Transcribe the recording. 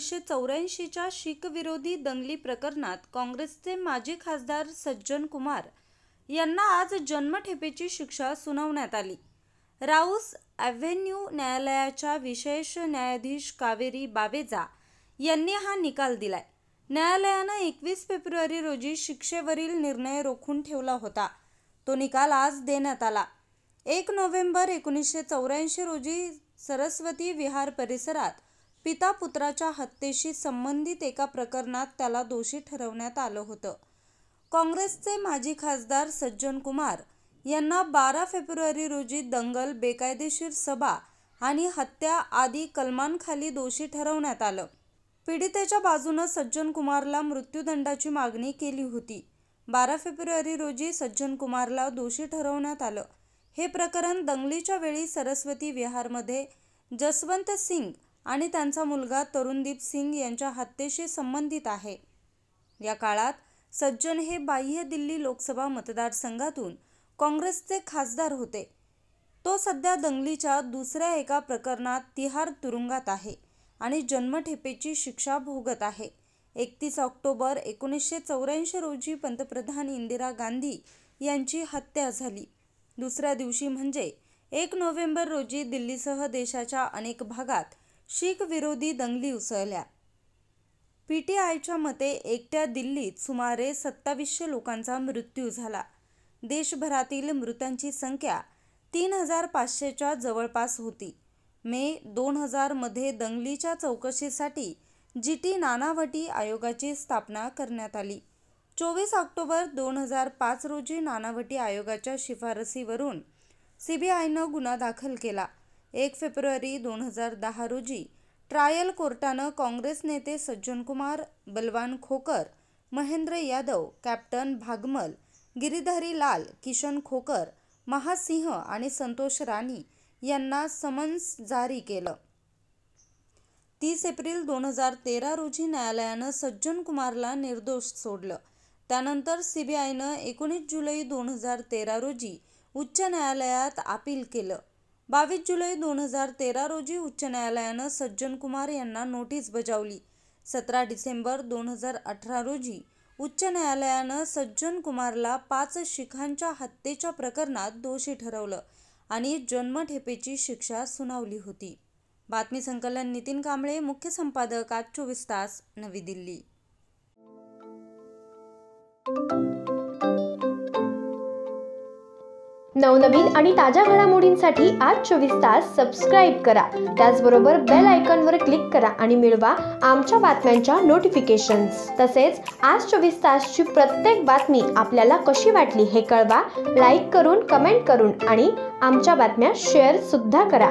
1984च्या शीख विरोधी दंगली प्रकरणात काँग्रेसचे माजी खासदार सज्जन कुमार यांना आज जन्मठेपेची शिक्षा सुनावण्यात आली। राऊस ॲव्हेन्यू न्यायालयाच्या विशेष न्यायाधीश कावेरी बावेजा यांनी हा निकाल दिलाय। न्यायालयाने 21 फेब्रुवारी रोजी शिक्षेवरील निर्णय रोखून ठेवला होता। तो निकाल आज देण्यात आला। 1 नोव्हेंबर 1984 रोजी सरस्वती विहार परिसरात पिता पुत्राच्या हत्येशी संबंधित एका प्रकरणात त्याला दोषी ठरवण्यात आलं होतं। काँग्रेसचे माजी खासदार सज्जन कुमार यांना 12 फेब्रुवारी रोजी दंगल, बेकायदेशीर सभा आणि हत्या आदी कलमांखाली दोषी ठरवण्यात आलं। पीडितेच्या बाजूने सज्जन कुमारला मृत्यूदंडाची मागणी केली होती। 12 फेब्रुवारी रोजी सज्जन कुमारला दोषी ठरवण्यात आलं। हे प्रकरण दंगलीच्या वेळी सरस्वती विहारमध्ये जसवंत सिंग आणि त्यांचा मुलगा तरुणदीप सिंग यांच्या हत्येशी संबंधित आहे। या काळात सज्जन हे बाह्य दिल्ली लोकसभा मतदारसंघातून काँग्रेसचे खासदार होते। तो सध्या दंगलीच्या दुसऱ्या एका प्रकरणात तिहार तुरुंगात आहे आणि जन्मठेपेची शिक्षा भोगत आहे। 31 ऑक्टोबर 1984 रोजी पंतप्रधान इंदिरा गांधी यांची हत्या झाली। दुसऱ्या दिवशी म्हणजे 1 नोव्हेंबर रोजी दिल्लीसह देशाच्या अनेक भागात शीख विरोधी दंगली उसळल्या। पीटीआयच्या मते एकट्या दिल्लीत सुमारे 2700 लोकांचा मृत्यू झाला। देशभरातील मृतांची संख्या 3500च्या जवळपास होती। मे 2000 मध्ये दंगलीच्या चौकशीसाठी जीटी नानावटी आयोगाची स्थापना करण्यात आली। 24 ऑक्टोबर 2005 रोजी नानावटी आयोगाच्या शिफारसीवरून सीबीआयनं गुन्हा दाखल केला। 1 फेब्रुवारी 2010 रोजी ट्रायल कोर्टानं काँग्रेस नेते सज्जन कुमार, बलवान खोकर, महेंद्र यादव, कॅप्टन भागमल, गिरीधारी लाल, किशन खोकर, महासिंह आणि संतोष राणी यांना समन्स जारी केलं। 30 एप्रिल 2013 रोजी न्यायालयानं सज्जन कुमारला निर्दोष सोडलं। त्यानंतर सीबीआयनं 19 जुलै 2013 रोजी उच्च न्यायालयात अपील केलं। 22 जुलै 2013 रोजी उच्च न्यायालयानं सज्जन कुमार यांना नोटीस बजावली। 17 डिसेंबर 2018 रोजी उच्च न्यायालयानं सज्जन कुमारला 5 शीखांच्या हत्येच्या प्रकरणात दोषी ठरवलं आणि जन्मठेपेची शिक्षा सुनावली होती। बातमी संकलन नितीन कांबळे, मुख्य संपादक, आज 24 तास, नवी दिल्ली। नवनवीन आणि ताज्या घडामोडींसाठी आज 24 तास सबस्क्राईब करा। त्याचबरोबर बेल आयकॉनवर क्लिक करा आणि मिळवा आमच्या बातम्यांच्या नोटिफिकेशन्स। तसेच आज 24 तासची प्रत्येक बातमी आपल्याला कशी वाटली हे कळवा, लाईक करून, कमेंट करून आणि आमच्या बातम्या शेअर सुद्धा करा।